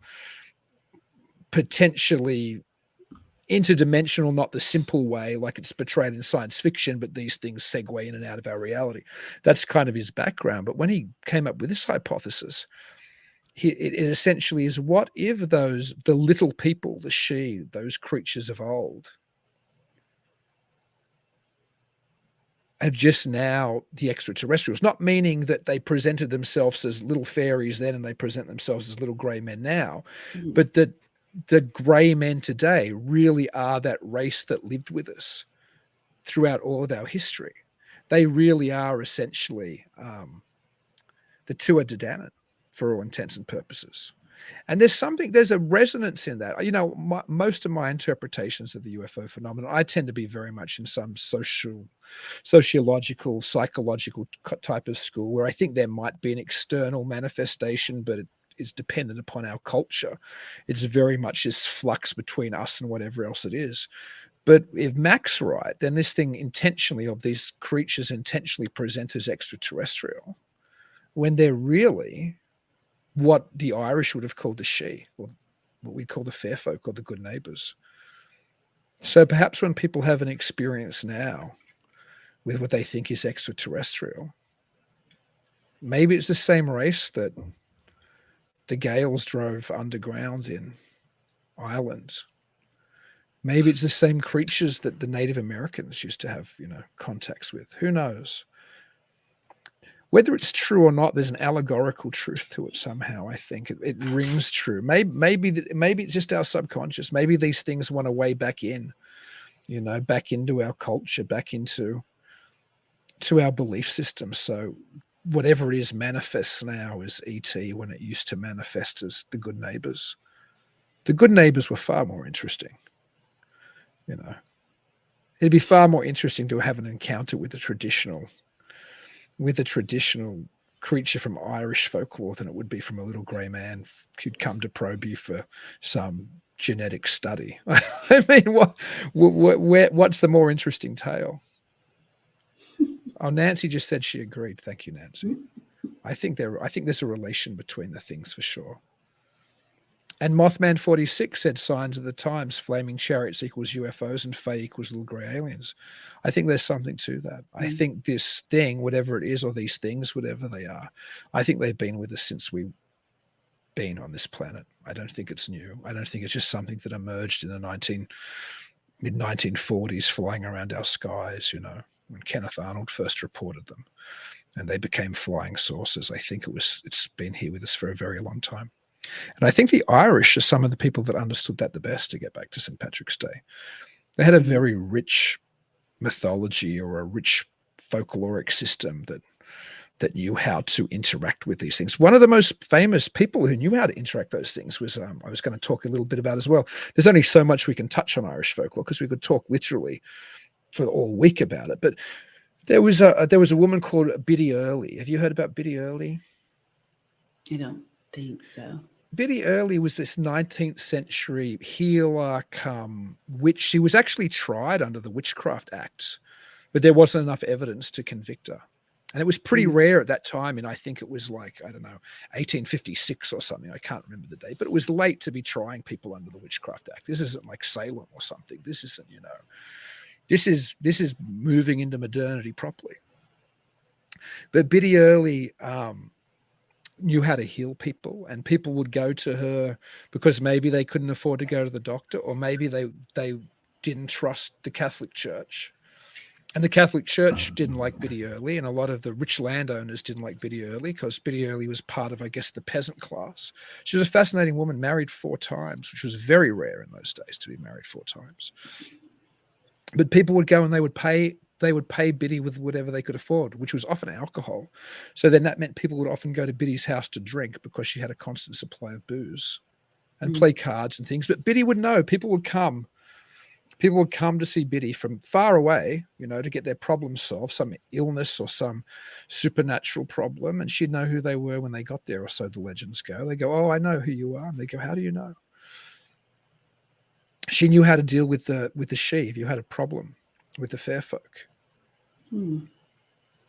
potentially interdimensional, not the simple way like it's portrayed in science fiction, but these things segue in and out of our reality. That's kind of his background. But when he came up with this hypothesis, it essentially is, what if the little people, the she, those creatures of old, have just now the extraterrestrials, not meaning that they presented themselves as little fairies then and they present themselves as little grey men now, but that the grey men today really are that race that lived with us throughout all of our history. They really are essentially the Tua Dedanan for all intents and purposes. And there's a resonance in that. You know, most of my interpretations of the UFO phenomenon, I tend to be very much in some sociological, psychological type of school where I think there might be an external manifestation, but it is dependent upon our culture. It's very much this flux between us and whatever else it is. But if Mac's right, then this thing intentionally, of these creatures intentionally present as extraterrestrial, when they're really what the Irish would have called the she, or what we call the fair folk or the good neighbors. So perhaps when people have an experience now with what they think is extraterrestrial, maybe it's the same race that the Gaels drove underground in Ireland. Maybe it's the same creatures that the Native Americans used to have, contacts with. Who knows? Whether it's true or not, there's an allegorical truth to it somehow. I think it rings true. Maybe it's just our subconscious. Maybe these things want a way back in, back into our culture, back into our belief system. So whatever it is manifests now as ET when it used to manifest as the good neighbors. The good neighbors were far more interesting. It'd be far more interesting to have an encounter with the traditional with a traditional creature from Irish folklore than it would be from a little grey man who'd come to probe you for some genetic study. I mean, what's the more interesting tale? Oh, Nancy just said she agreed. Thank you, Nancy. I think there's a relation between the things for sure. And Mothman 46 said signs of the times, flaming chariots equals UFOs and Fae equals little grey aliens. I think there's something to that. I think this thing, whatever it is, or these things, whatever they are, I think they've been with us since we've been on this planet. I don't think it's new. I don't think it's just something that emerged in the mid-1940s flying around our skies, you know, when Kenneth Arnold first reported them. And they became flying saucers. I think it's been here with us for a very long time. And I think the Irish are some of the people that understood that the best, to get back to St. Patrick's Day. They had a very rich mythology or a rich folkloric system that knew how to interact with these things. One of the most famous people who knew how to interact those things was, I was going to talk a little bit about as well. There's only so much we can touch on Irish folklore because we could talk literally for all week about it. But there was a woman called Biddy Early. Have you heard about Biddy Early? I don't think so. Biddy Early was this 19th century healer witch. She was actually tried under the Witchcraft Act, but there wasn't enough evidence to convict her. And it was pretty rare at that time. And I think it was like, I don't know, 1856 or something. I can't remember the date, but it was late to be trying people under the Witchcraft Act. This isn't like Salem or something. This isn't, you know, this is moving into modernity properly. But Biddy Early knew how to heal people, and people would go to her because maybe they couldn't afford to go to the doctor, or maybe they didn't trust the Catholic Church. And the Catholic Church didn't like Biddy Early, and a lot of the rich landowners didn't like Biddy Early because Biddy Early was part of, I guess, the peasant class. She was a fascinating woman, married 4 times, which was very rare in those days to be married 4 times. But people would go and they would pay Biddy with whatever they could afford, which was often alcohol. So then that meant people would often go to Biddy's house to drink because she had a constant supply of booze and play cards and things. But Biddy would know. People would come to see Biddy from far away, you know, to get their problem solved, some illness or some supernatural problem. And she'd know who they were when they got there, or so the legends go. They go, "Oh, I know who you are." And they go, "How do you know?" She knew how to deal with the she if you had a problem with the fair folk.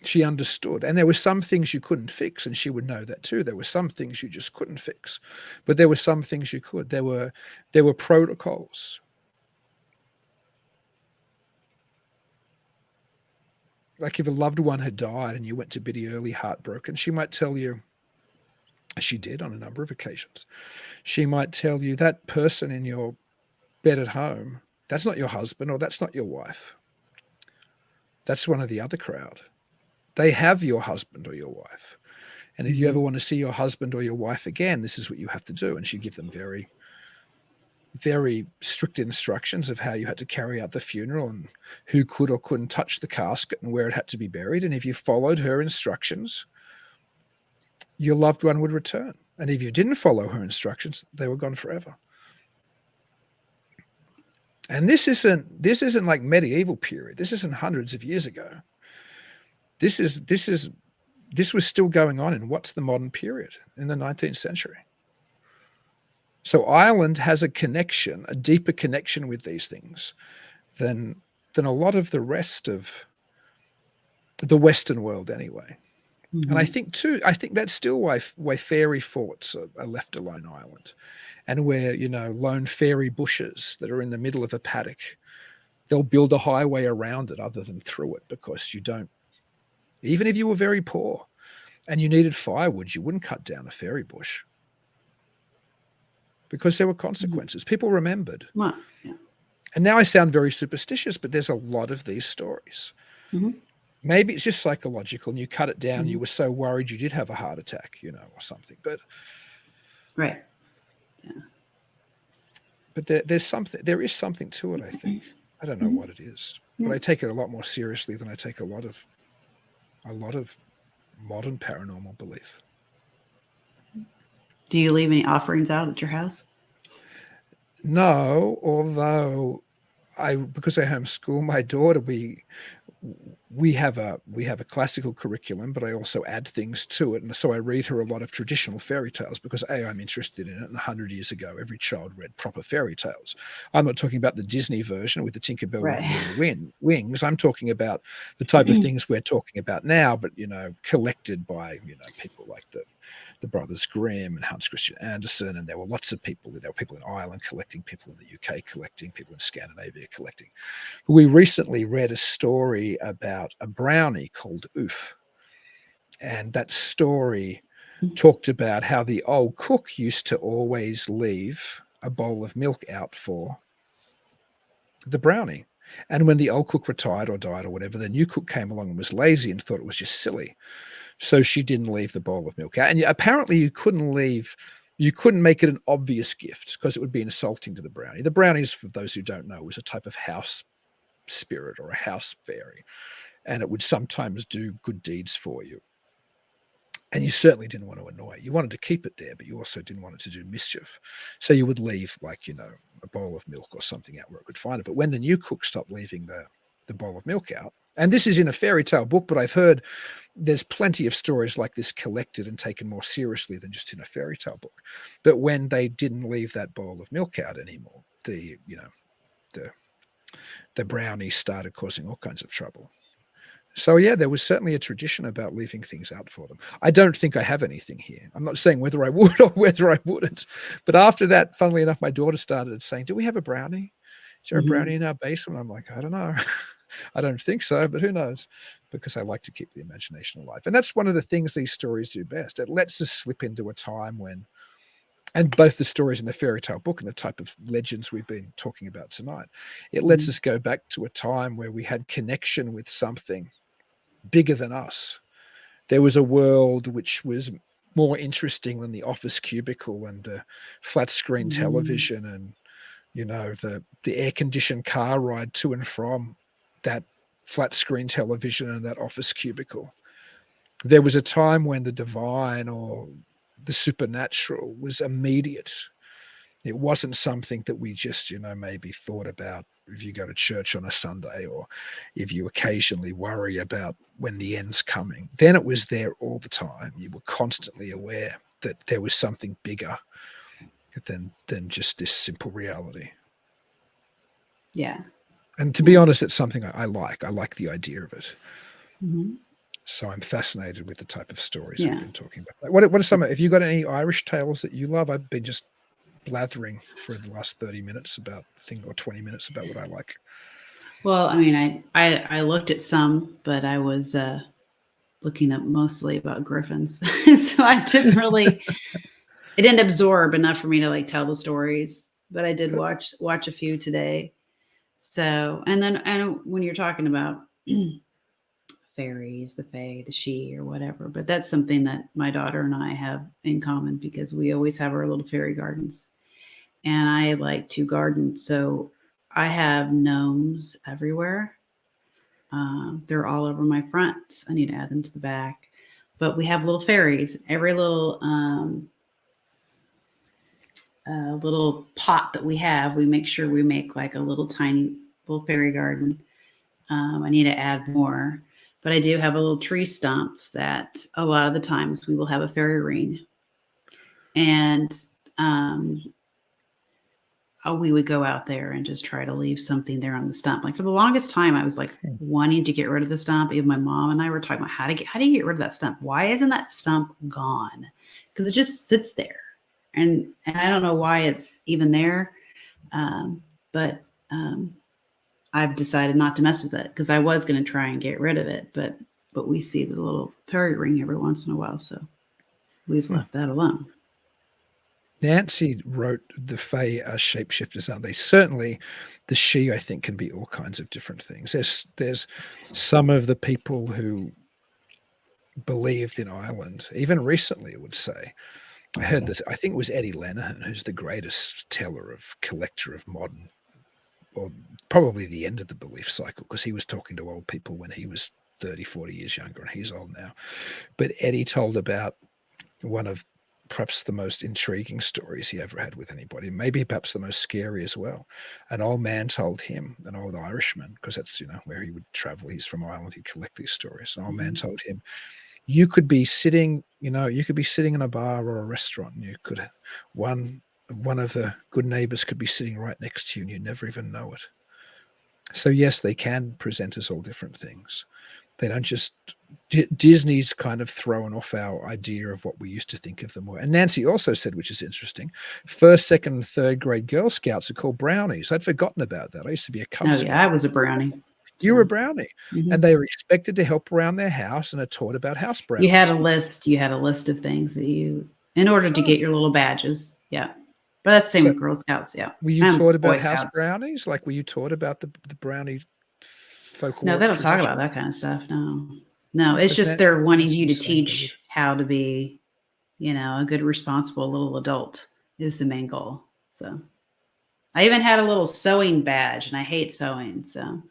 She understood. And there were some things you couldn't fix, and she would know that too. There were some things you just couldn't fix, but there were some things you could. There were protocols. Like if a loved one had died and you went to Biddy Early heartbroken, she might tell you, she did on a number of occasions, she might tell you that person in your bed at home, that's not your husband, or that's not your wife. That's one of the other crowd. They have your husband or your wife. And if you ever want to see your husband or your wife again, this is what you have to do. And she'd give them very, very strict instructions of how you had to carry out the funeral and who could or couldn't touch the casket and where it had to be buried. And if you followed her instructions, your loved one would return. And if you didn't follow her instructions, they were gone forever. And this isn't like medieval period. This isn't hundreds of years ago. This was still going on in what's the modern period in the 19th century. So Ireland has a connection, a deeper connection with these things than a lot of the rest of the Western world anyway. And I think that's still why fairy forts are left alone in Ireland, and where, you know, lone fairy bushes that are in the middle of a paddock, they'll build a highway around it other than through it, because you don't, even if you were very poor and you needed firewood, you wouldn't cut down a fairy bush because there were consequences. People remembered. Well, yeah. And now I sound very superstitious, but there's a lot of these stories. Maybe it's just psychological and you cut it down. You were so worried you did have a heart attack, you know, or something. But Right. Yeah. But there is something to it, I think. I don't know what it is, but I take it a lot more seriously than I take a lot of modern paranormal belief. Do you leave any offerings out at your house? No, although because I homeschool my daughter, we have a classical curriculum, but I also add things to it. And so I read her a lot of traditional fairy tales because I'm interested in it. And 100 years ago, every child read proper fairy tales. I'm not talking about the Disney version with the Tinkerbell with Right. little wings. I'm talking about the type of things we're talking about now, but collected by people like the Brothers Grimm and Hans Christian Andersen, and there were lots of people. There were people in Ireland collecting, people in the UK collecting, people in Scandinavia collecting. We recently read a story about a brownie called Oof, and that story talked about how the old cook used to always leave a bowl of milk out for the brownie. And when the old cook retired or died or whatever, the new cook came along and was lazy and thought it was just silly. So she didn't leave the bowl of milk out. And apparently you couldn't make it an obvious gift because it would be insulting to the brownie. The brownies, for those who don't know, was a type of house spirit or a house fairy, and it would sometimes do good deeds for you. And you certainly didn't want to annoy it. You wanted to keep it there, but you also didn't want it to do mischief. So you would leave a bowl of milk or something out where it could find it. But when the new cook stopped leaving the bowl of milk out, and this is in a fairy tale book, but I've heard there's plenty of stories like this collected and taken more seriously than just in a fairy tale book. But when they didn't leave that bowl of milk out anymore, the brownie started causing all kinds of trouble. So yeah, there was certainly a tradition about leaving things out for them. I don't think I have anything here. I'm not saying whether I would or whether I wouldn't. But after that, funnily enough, my daughter started saying, "Do we have a brownie? Is there a brownie in our basement?" I'm like, I don't know. I don't think so, but who knows? Because I like to keep the imagination alive. And that's one of the things these stories do best. It lets us slip into a time when, and both the stories in the fairy tale book and the type of legends we've been talking about tonight, it lets us go back to a time where we had connection with something bigger than us. There was a world which was more interesting than the office cubicle and the flat screen television and the air conditioned car ride to and from that flat screen television and that office cubicle. There was a time when the divine or the supernatural was immediate. It wasn't something that we just maybe thought about if you go to church on a Sunday or if you occasionally worry about when the end's coming. Then it was there all the time. You were constantly aware that there was something bigger than just this simple reality. Yeah. And to be honest, it's something I like. I like the idea of it. Mm-hmm. So I'm fascinated with the type of stories we've been talking about. What are some? Have you got any Irish tales that you love? I've been just blathering for the last 30 minutes or 20 minutes about what I like. Well, I mean, I looked at some, but I was looking up mostly about griffins, so I didn't really. It didn't absorb enough for me to tell the stories, but I did watch a few today. So, and then when you're talking about fairies, the fae, the she, or whatever, but that's something that my daughter and I have in common because we always have our little fairy gardens, and I like to garden. So I have gnomes everywhere. They're all over my front. I need to add them to the back, but we have little fairies. Every little pot that we have, we make sure we make a little tiny little fairy garden. I need to add more, but I do have a little tree stump that a lot of the times we will have a fairy ring, and we would go out there and just try to leave something there on the stump. For the longest time, I was wanting to get rid of the stump. Even my mom and I were talking about how do you get rid of that stump? Why isn't that stump gone? Because it just sits there. And I don't know why it's even there, but I've decided not to mess with it because I was going to try and get rid of it, but we see the little fairy ring every once in a while, so we've left that alone. Nancy wrote the Fae are shapeshifters, aren't they? Certainly, the she, I think, can be all kinds of different things. There's some of the people who believed in Ireland, even recently, I would say. I heard this, I think it was Eddie Lenihan, who's the greatest collector of modern, or probably the end of the belief cycle, because he was talking to old people when he was 30, 40 years younger, and he's old now. But Eddie told about one of perhaps the most intriguing stories he ever had with anybody, maybe perhaps the most scary as well. An old man told him, an old Irishman, because that's, where he would travel. He's from Ireland. He'd collect these stories. An old man told him, you could be sitting, you could be sitting in a bar or a restaurant, and you could, one of the good neighbors could be sitting right next to you and you'd never even know it. So yes, they can present us all different things. They don't just, Disney's kind of thrown off our idea of what we used to think of them were. And Nancy also said, which is interesting, first, second, and third grade Girl Scouts are called brownies. I'd forgotten about that. I used to be a Cub Scout. Yeah, I was a brownie. You were a brownie. And they were expected to help around their house and are taught about house brownies. You had a list. You had a list of things that in order to get your little badges. Yeah. But that's the same with Girl Scouts. Yeah. Were you taught about house brownies? Like, were you taught about the brownie folklore? No, they don't talk about that kind of stuff. No, it's just they're wanting you to teach how to be, a good, responsible little adult is the main goal. So I even had a little sewing badge, and I hate sewing. So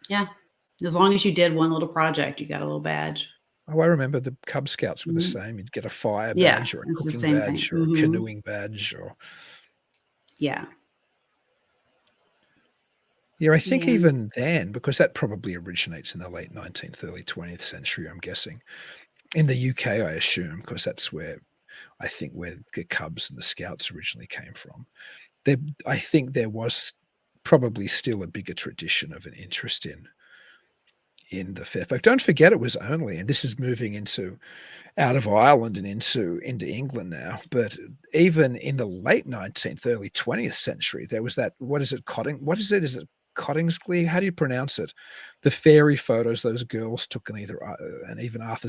yeah, as long as you did one little project, you got a little badge. Oh, I remember the Cub Scouts were the same. You'd get a fire badge or a cooking badge or a canoeing badge or. Yeah. Yeah, I think even then, because that probably originates in the late 19th, early 20th century, I'm guessing. In the UK, I assume, because that's where the Cubs and the Scouts originally came from. I think there was probably still a bigger tradition of an interest in the fair folk. Don't forget, it was only, and this is moving out of Ireland and into England now, but even in the late 19th, early 20th century, there was that, is it Cottingsglee? How do you pronounce it? The fairy photos those girls took, and even Arthur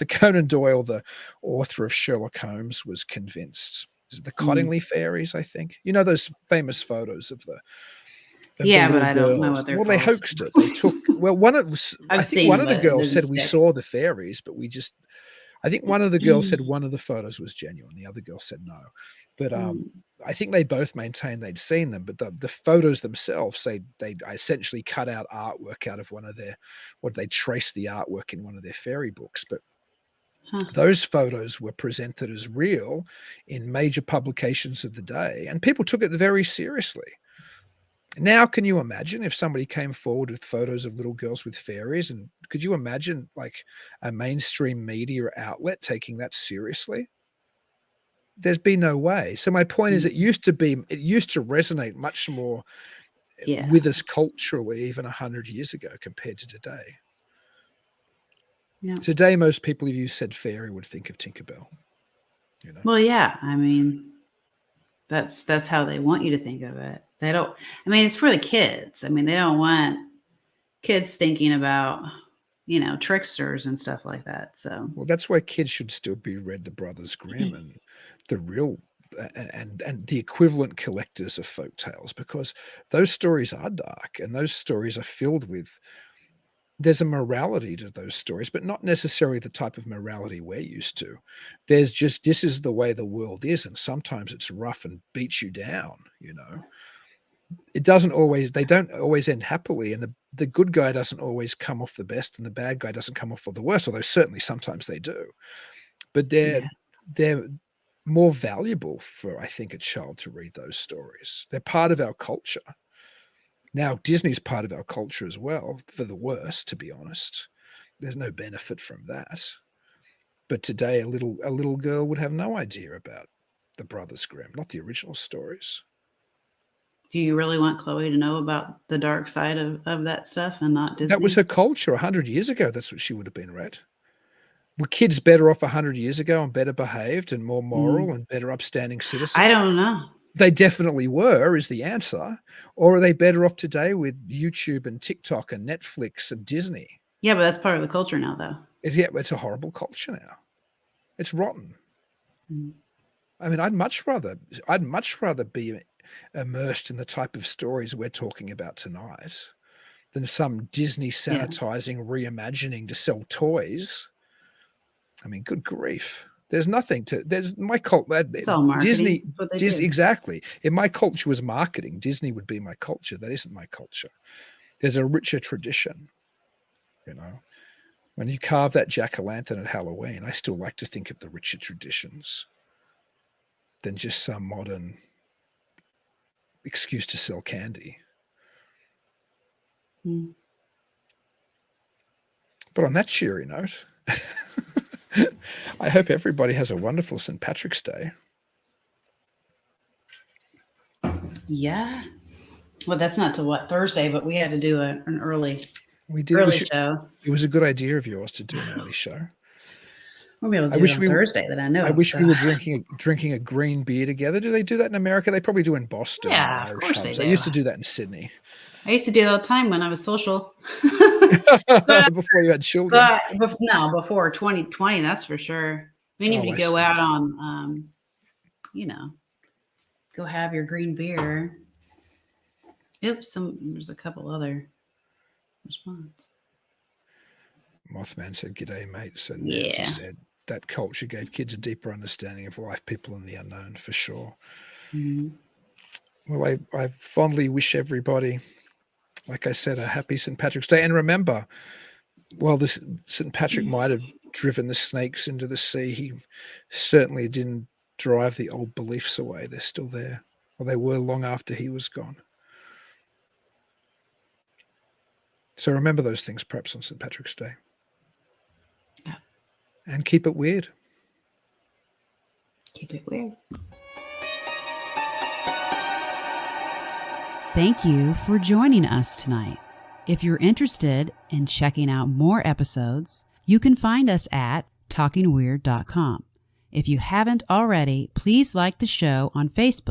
Conan Doyle, the author of Sherlock Holmes, was convinced. Is it the Cottingley fairies, I think? Those famous photos of the but I don't know what they're called. They hoaxed it. They took I think one of the girls said we saw the fairies, but I think one of the girls said one of the photos was genuine. The other girl said no. But I think they both maintained they'd seen them. But the photos themselves say they essentially cut out artwork out of they traced the artwork in one of their fairy books. But those photos were presented as real in major publications of the day, and people took it very seriously. Now, can you imagine if somebody came forward with photos of little girls with fairies? And could you imagine like a mainstream media outlet taking that seriously? There's been no way. So my point is, it used to resonate much more with us culturally, even 100 years ago compared to today. Yeah. Today, most people, if you said fairy, would think of Tinkerbell. Well, yeah. I mean, that's how they want you to think of it. They don't. I mean, it's for the kids. I mean, they don't want kids thinking about, tricksters and stuff like that. So, well, that's why kids should still be read the Brothers Grimm and the real and the equivalent collectors of folk tales, because those stories are dark and those stories are filled with. There's a morality to those stories, but not necessarily the type of morality we're used to. There's just, this is the way the world is, and sometimes it's rough and beats you down. They don't always end happily, and the good guy doesn't always come off the best, and the bad guy doesn't come off for the worst, although certainly sometimes they do. But they're more valuable for, I think, a child to read those stories. They're part of our culture. Now, Disney's part of our culture as well, for the worst, to be honest. There's no benefit from that. But today, a little girl would have no idea about the Brothers Grimm, not the original stories. Do you really want Chloe to know about the dark side of that stuff and not Disney? That was her culture 100 years ago. That's what she would have been read. Were kids better off 100 years ago and better behaved and more moral and better upstanding citizens? I don't know. They definitely were, is the answer. Or are they better off today with YouTube and TikTok and Netflix and Disney? Yeah, but that's part of the culture now, though. It's a horrible culture now. It's rotten. I mean, I'd much rather be immersed in the type of stories we're talking about tonight than some Disney sanitizing, reimagining to sell toys. I mean, good grief. There's nothing to. There's my cult. It's all marketing. Disney, exactly. If my culture was marketing, Disney would be my culture. That isn't my culture. There's a richer tradition. When you carve that jack-o'-lantern at Halloween, I still like to think of the richer traditions than just some modern excuse to sell candy. Mm. But on that cheery note, I hope everybody has a wonderful St. Patrick's Day. Yeah. Well, that's not till what, Thursday, but we had to do an early We did. early show. It was a good idea of yours to do an early show. We'll be able to do it on Thursday that I know. I wish we were drinking a green beer together. Do they do that in America? They probably do in Boston. Yeah, of Irish course hubs. they I do. used to do that in Sydney. I used to do that all the time when I was social. Before you had children. Before 2020, that's for sure. We need to go out on, go have your green beer. Oops, there's a couple other response. Mothman said, "G'day, mates." And Yeah. Nancy said, "That culture gave kids a deeper understanding of life, people, and the unknown, for sure." Mm-hmm. Well, I fondly wish everybody, like I said, a happy St. Patrick's Day. And remember, while this St. Patrick might have driven the snakes into the sea, he certainly didn't drive the old beliefs away. They're still there. Well, they were long after he was gone. So remember those things perhaps on St. Patrick's Day. Yeah. And keep it weird. Keep it weird. Thank you for joining us tonight. If you're interested in checking out more episodes, you can find us at talkingweird.com. If you haven't already, please like the show on Facebook